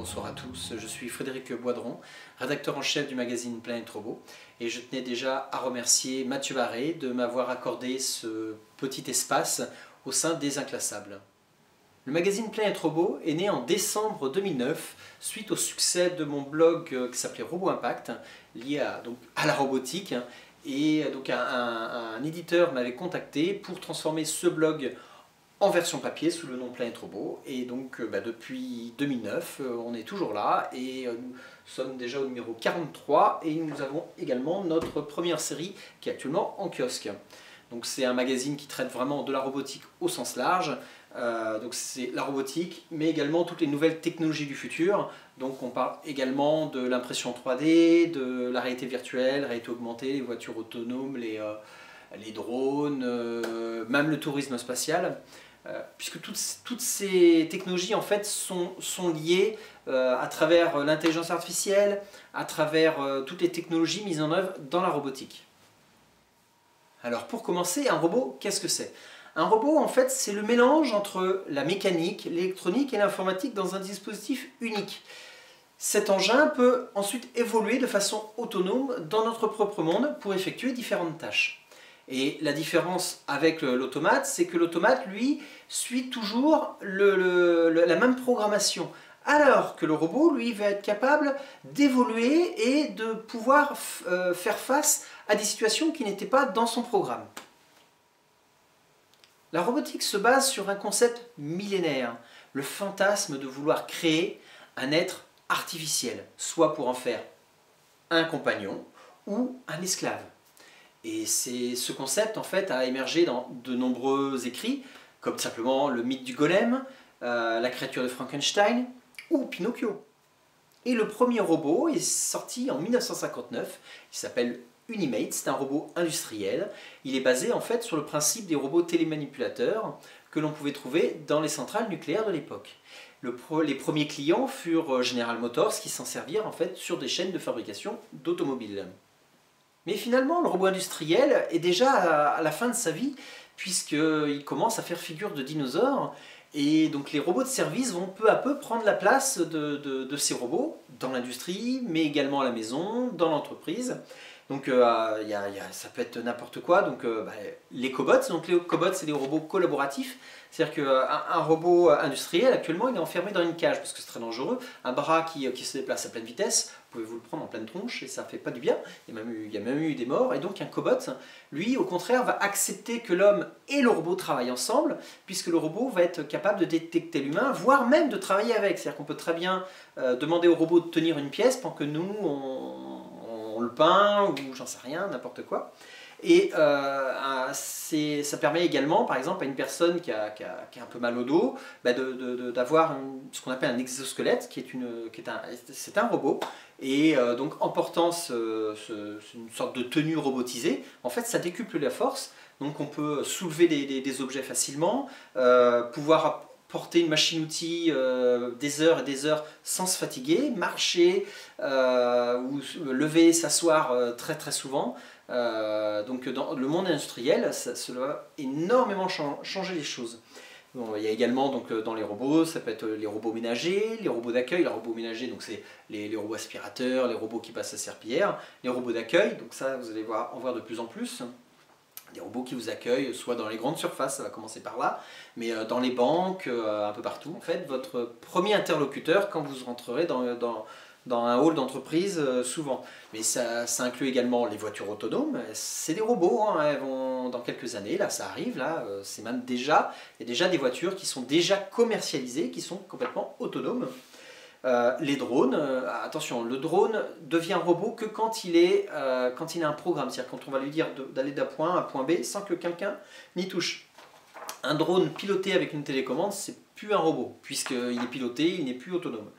Bonsoir à tous, je suis Frédéric Boidron, rédacteur en chef du magazine Planète Robot, et je tenais déjà à remercier Mathieu Barré de m'avoir accordé ce petit espace au sein des Inclassables. Le magazine Planète Robot est né en décembre 2009 suite au succès de mon blog qui s'appelait Robot Impact, lié à la robotique, et donc un éditeur m'avait contacté pour transformer ce blog en version papier sous le nom Planète Robot, et donc depuis 2009 on est toujours là et nous sommes déjà au numéro 43 et nous avons également notre première série qui est actuellement en kiosque. Donc c'est un magazine qui traite vraiment de la robotique au sens large, donc c'est la robotique mais également toutes les nouvelles technologies du futur. Donc on parle également de l'impression 3D, de la réalité virtuelle, réalité augmentée, les voitures autonomes, les drones, même le tourisme spatial. Puisque toutes ces technologies en fait sont liées à travers l'intelligence artificielle, à travers toutes les technologies mises en œuvre dans la robotique. Alors pour commencer, un robot, qu'est-ce que c'est? Un robot en fait c'est le mélange entre la mécanique, l'électronique et l'informatique dans un dispositif unique. Cet engin peut ensuite évoluer de façon autonome dans notre propre monde pour effectuer différentes tâches. Et la différence avec l'automate, c'est que l'automate, lui, suit toujours la même programmation. Alors que le robot, lui, va être capable d'évoluer et de pouvoir faire face à des situations qui n'étaient pas dans son programme. La robotique se base sur un concept millénaire, le fantasme de vouloir créer un être artificiel, soit pour en faire un compagnon ou un esclave. Et ce concept en fait a émergé dans de nombreux écrits, comme simplement le mythe du golem, la créature de Frankenstein ou Pinocchio. Et le premier robot est sorti en 1959, il s'appelle Unimate, c'est un robot industriel. Il est basé en fait sur le principe des robots télémanipulateurs que l'on pouvait trouver dans les centrales nucléaires de l'époque. Les premiers clients furent General Motors qui s'en servirent en fait sur des chaînes de fabrication d'automobiles. Mais finalement, le robot industriel est déjà à la fin de sa vie, puisqu'il commence à faire figure de dinosaure, et donc les robots de service vont peu à peu prendre la place de ces robots, dans l'industrie, mais également à la maison, dans l'entreprise. Donc ça peut être n'importe quoi, donc les cobots, c'est des robots collaboratifs. C'est-à-dire qu'un robot industriel, actuellement, il est enfermé dans une cage, parce que c'est très dangereux. Un bras qui se déplace à pleine vitesse, vous pouvez vous le prendre en pleine tronche, et ça ne fait pas du bien. Il y a même eu des morts. Et donc un cobot, lui, au contraire, va accepter que l'homme et le robot travaillent ensemble, puisque le robot va être capable de détecter l'humain, voire même de travailler avec. C'est-à-dire qu'on peut très bien demander au robot de tenir une pièce, pendant que nous, on le peint, ou j'en sais rien, n'importe quoi. Et ça permet également, par exemple, à une personne qui a un peu mal au dos, d'avoir ce qu'on appelle un exosquelette, c'est un robot. Et donc en portant une sorte de tenue robotisée, en fait ça décuple la force. Donc on peut soulever des objets facilement, pouvoir porter une machine-outil des heures et des heures sans se fatiguer, marcher ou lever, s'asseoir très très souvent. Donc dans le monde industriel, cela va énormément changer les choses. Bon, il y a également donc, dans les robots, ça peut être les robots ménagers, les robots d'accueil. Les robots ménagers, donc c'est les robots aspirateurs, les robots qui passent à serpillière. Les robots d'accueil, donc ça vous allez en voir de plus en plus. Des robots qui vous accueillent, soit dans les grandes surfaces, ça va commencer par là, mais dans les banques, un peu partout. En fait, votre premier interlocuteur quand vous rentrerez dans un hall d'entreprise, souvent. Mais ça inclut également les voitures autonomes. C'est des robots, hein, elles vont, dans quelques années, là ça arrive, là, c'est même déjà, il y a déjà des voitures qui sont déjà commercialisées, qui sont complètement autonomes. Les drones, attention, le drone devient robot que quand il a un programme, c'est-à-dire quand on va lui dire d'aller d'un point A à un point B sans que quelqu'un n'y touche. Un drone piloté avec une télécommande, c'est plus un robot, puisqu'il est piloté, il n'est plus autonome.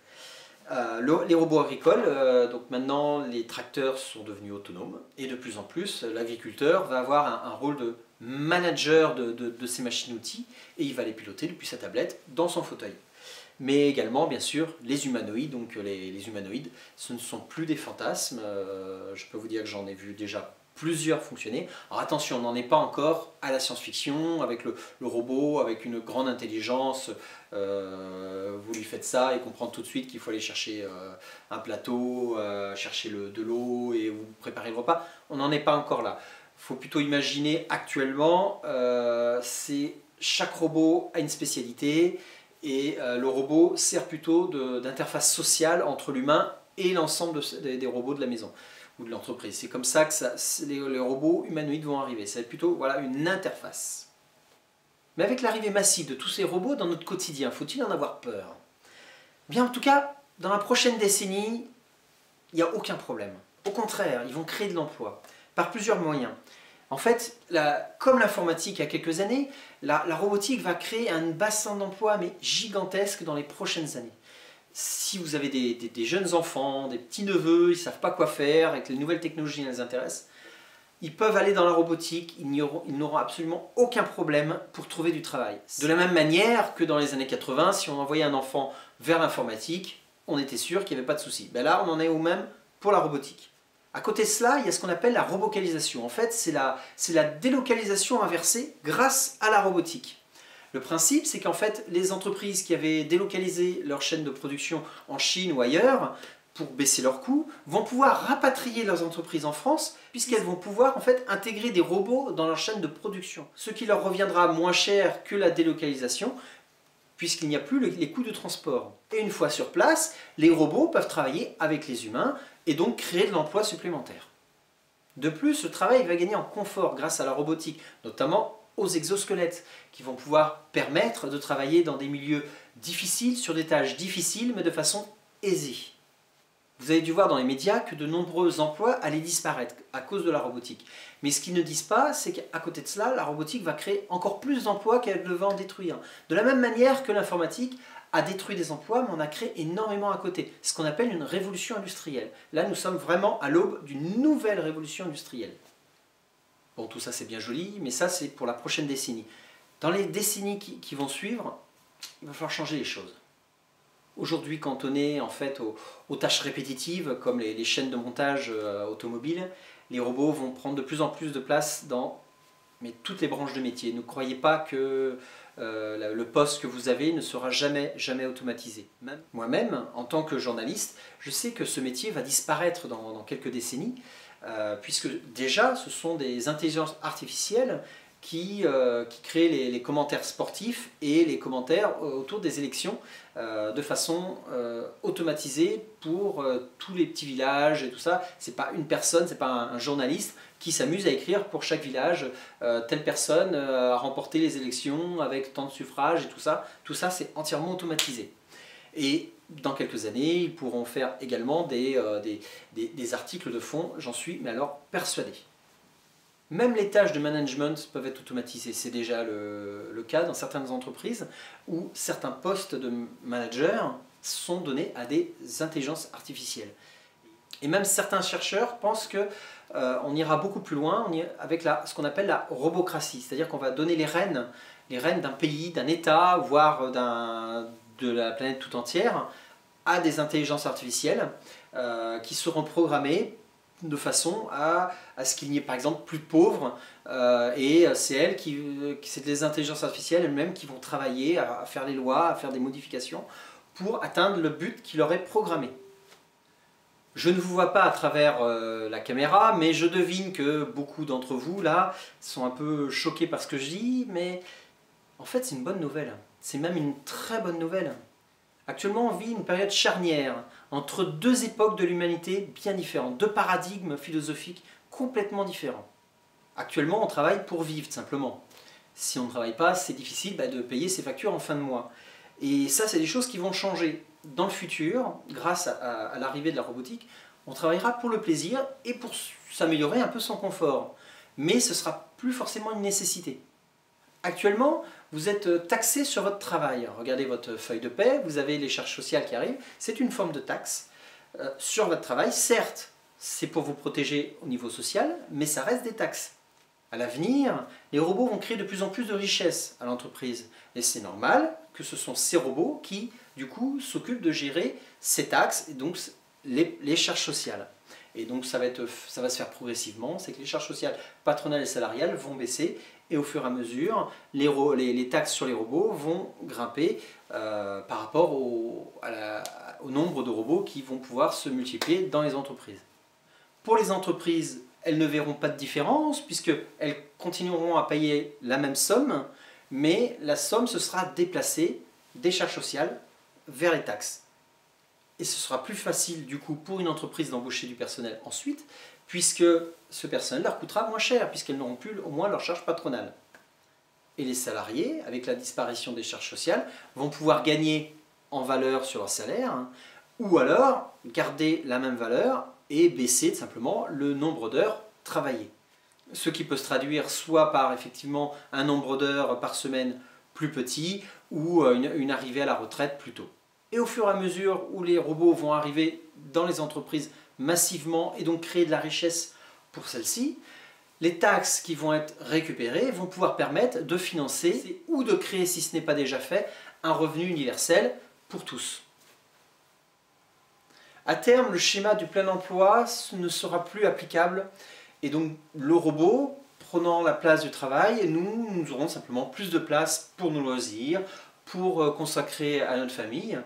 Les robots agricoles, donc maintenant les tracteurs sont devenus autonomes, et de plus en plus l'agriculteur va avoir un rôle de manager de ces machines-outils, et il va les piloter depuis sa tablette dans son fauteuil. Mais également, bien sûr, les humanoïdes. Donc les humanoïdes, ce ne sont plus des fantasmes. Je peux vous dire que j'en ai vu déjà plusieurs fonctionner. Alors attention, on n'en est pas encore à la science-fiction, avec le robot, avec une grande intelligence, vous lui faites ça et comprend tout de suite qu'il faut aller chercher un plateau, chercher de l'eau et vous préparer le repas. On n'en est pas encore là. Il faut plutôt imaginer actuellement, chaque robot a une spécialité et le robot sert plutôt d'interface sociale entre l'humain et l'ensemble des robots de la maison ou de l'entreprise. C'est comme ça que les robots humanoïdes vont arriver. Ça va être plutôt voilà, une interface. Mais avec l'arrivée massive de tous ces robots dans notre quotidien, faut-il en avoir peur? Bien, en tout cas, dans la prochaine décennie, il n'y a aucun problème. Au contraire, ils vont créer de l'emploi par plusieurs moyens. En fait, comme l'informatique il y a quelques années, la robotique va créer un bassin d'emploi mais gigantesque dans les prochaines années. Si vous avez des jeunes enfants, des petits-neveux, ils ne savent pas quoi faire et que les nouvelles technologies les intéressent, ils peuvent aller dans la robotique, ils n'auront absolument aucun problème pour trouver du travail. De la même manière que dans les années 80, si on envoyait un enfant vers l'informatique, on était sûr qu'il n'y avait pas de souci. Ben là, on en est au même pour la robotique. À côté de cela, il y a ce qu'on appelle la robocalisation. En fait, c'est la délocalisation inversée grâce à la robotique. Le principe, c'est qu'en fait, les entreprises qui avaient délocalisé leur chaîne de production en Chine ou ailleurs, pour baisser leurs coûts, vont pouvoir rapatrier leurs entreprises en France, puisqu'elles vont pouvoir en fait intégrer des robots dans leur chaîne de production. Ce qui leur reviendra moins cher que la délocalisation, puisqu'il n'y a plus les coûts de transport. Et une fois sur place, les robots peuvent travailler avec les humains, et donc créer de l'emploi supplémentaire. De plus, le travail va gagner en confort grâce à la robotique, notamment aux exosquelettes, qui vont pouvoir permettre de travailler dans des milieux difficiles, sur des tâches difficiles, mais de façon aisée. Vous avez dû voir dans les médias que de nombreux emplois allaient disparaître à cause de la robotique. Mais ce qu'ils ne disent pas, c'est qu'à côté de cela, la robotique va créer encore plus d'emplois qu'elle ne va en détruire. De la même manière que l'informatique a détruit des emplois, mais on a créé énormément à côté. Ce qu'on appelle une révolution industrielle. Là, nous sommes vraiment à l'aube d'une nouvelle révolution industrielle. Bon, tout ça c'est bien joli, mais ça c'est pour la prochaine décennie. Dans les décennies qui vont suivre, il va falloir changer les choses. Aujourd'hui, cantonné en fait aux tâches répétitives, comme les chaînes de montage automobiles, les robots vont prendre de plus en plus de place dans toutes les branches de métier. Ne croyez pas que le poste que vous avez ne sera jamais automatisé. Moi-même, en tant que journaliste, je sais que ce métier va disparaître dans quelques décennies, puisque déjà ce sont des intelligences artificielles qui créent les commentaires sportifs et les commentaires autour des élections de façon automatisée pour tous les petits villages et tout ça. C'est pas une personne, c'est pas un journaliste qui s'amuse à écrire pour chaque village telle personne a remporté les élections avec tant de suffrages et tout ça. Tout ça c'est entièrement automatisé. Et dans quelques années, ils pourront faire également des articles de fond, j'en suis mais alors persuadé. Même les tâches de management peuvent être automatisées. C'est déjà le cas dans certaines entreprises où certains postes de manager sont donnés à des intelligences artificielles. Et même certains chercheurs pensent qu'on ira beaucoup plus loin avec ce qu'on appelle la robocratie. C'est-à-dire qu'on va donner les rênes d'un pays, d'un État, voire de la planète tout entière, à des intelligences artificielles qui seront programmées de façon à ce qu'il n'y ait par exemple plus de pauvres et c'est des intelligences artificielles elles-mêmes qui vont travailler à faire les lois, à faire des modifications pour atteindre le but qui leur est programmé. Je ne vous vois pas à travers la caméra, mais je devine que beaucoup d'entre vous là sont un peu choqués par ce que je dis, mais en fait c'est une bonne nouvelle, c'est même une très bonne nouvelle. Actuellement, on vit une période charnière entre deux époques de l'humanité bien différentes, deux paradigmes philosophiques complètement différents. Actuellement, on travaille pour vivre, simplement. Si on ne travaille pas, c'est difficile de payer ses factures en fin de mois. Et ça, c'est des choses qui vont changer. Dans le futur, grâce à l'arrivée de la robotique, on travaillera pour le plaisir et pour s'améliorer un peu son confort. Mais ce ne sera plus forcément une nécessité. Actuellement, vous êtes taxé sur votre travail. Regardez votre feuille de paie, vous avez les charges sociales qui arrivent. C'est une forme de taxe sur votre travail. Certes, c'est pour vous protéger au niveau social, mais ça reste des taxes. À l'avenir, les robots vont créer de plus en plus de richesses à l'entreprise. Et c'est normal que ce sont ces robots qui, du coup, s'occupent de gérer ces taxes et donc les charges sociales. Et donc ça va se faire progressivement, c'est que les charges sociales patronales et salariales vont baisser et au fur et à mesure, les taxes sur les robots vont grimper par rapport au nombre de robots qui vont pouvoir se multiplier dans les entreprises. Pour les entreprises, elles ne verront pas de différence puisqu'elles continueront à payer la même somme, mais la somme se sera déplacée des charges sociales vers les taxes. Et ce sera plus facile du coup pour une entreprise d'embaucher du personnel ensuite, puisque ce personnel leur coûtera moins cher, puisqu'elles n'auront plus au moins leur charge patronale. Et les salariés, avec la disparition des charges sociales, vont pouvoir gagner en valeur sur leur salaire, ou alors garder la même valeur et baisser simplement le nombre d'heures travaillées. Ce qui peut se traduire soit par effectivement un nombre d'heures par semaine plus petit, ou une arrivée à la retraite plus tôt. Et au fur et à mesure où les robots vont arriver dans les entreprises massivement et donc créer de la richesse pour celles-ci, les taxes qui vont être récupérées vont pouvoir permettre de financer ou de créer, si ce n'est pas déjà fait, un revenu universel pour tous. À terme, le schéma du plein emploi ne sera plus applicable et donc le robot prenant la place du travail, nous aurons simplement plus de place pour nos loisirs, pour consacrer à notre famille.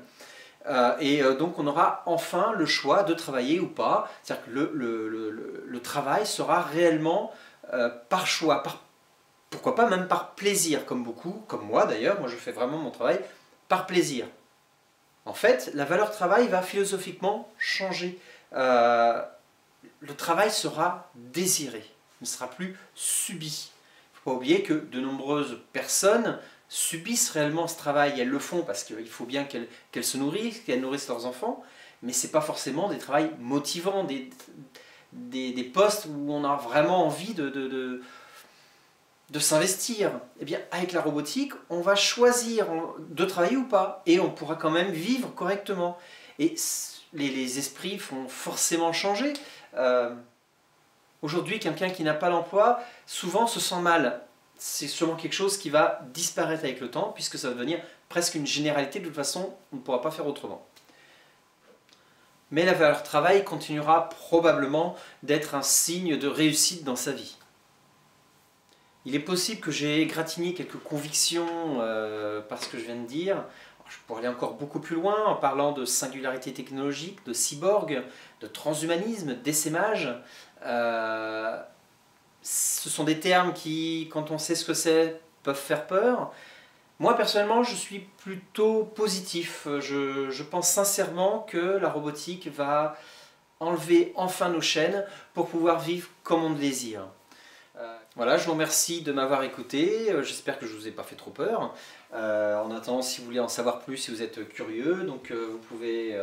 Donc on aura enfin le choix de travailler ou pas. C'est-à-dire que le travail sera réellement par choix, pourquoi pas même par plaisir, comme beaucoup, comme moi d'ailleurs. Moi je fais vraiment mon travail par plaisir. En fait, la valeur travail va philosophiquement changer. Le travail sera désiré, ne sera plus subi. Il ne faut pas oublier que de nombreuses personnes subissent réellement ce travail. Elles le font parce qu'il faut bien qu'elles se nourrissent, qu'elles nourrissent leurs enfants, mais ce n'est pas forcément des travails motivants, des postes où on a vraiment envie de s'investir. Eh bien, avec la robotique, on va choisir de travailler ou pas, et on pourra quand même vivre correctement. Et les esprits vont forcément changer. Aujourd'hui, quelqu'un qui n'a pas l'emploi, souvent se sent mal. C'est sûrement quelque chose qui va disparaître avec le temps, puisque ça va devenir presque une généralité. De toute façon, on ne pourra pas faire autrement. Mais la valeur travail continuera probablement d'être un signe de réussite dans sa vie. Il est possible que j'ai égratigné quelques convictions par ce que je viens de dire. Je pourrais aller encore beaucoup plus loin en parlant de singularité technologique, de cyborg, de transhumanisme, d'essaimage. Ce sont des termes qui, quand on sait ce que c'est, peuvent faire peur. Moi, personnellement, je suis plutôt positif. Je pense sincèrement que la robotique va enlever enfin nos chaînes pour pouvoir vivre comme on le désire. Voilà, je vous remercie de m'avoir écouté. J'espère que je ne vous ai pas fait trop peur. En attendant, si vous voulez en savoir plus, si vous êtes curieux, donc vous pouvez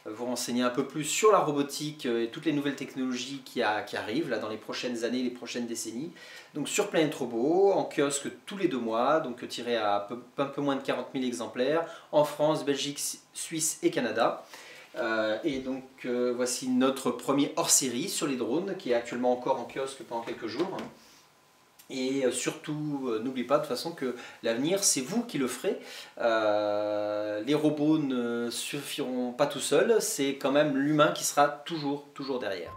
vous renseigner un peu plus sur la robotique et toutes les nouvelles technologies qui arrivent là, dans les prochaines années, les prochaines décennies. Donc sur Planète Robot, en kiosque tous les 2 mois, donc tiré à un peu moins de 40 000 exemplaires, en France, Belgique, Suisse et Canada. Et donc voici notre premier hors-série sur les drones, qui est actuellement encore en kiosque pendant quelques jours. Et surtout, n'oubliez pas de toute façon que l'avenir, c'est vous qui le ferez. Les robots ne suffiront pas tout seuls, c'est quand même l'humain qui sera toujours derrière.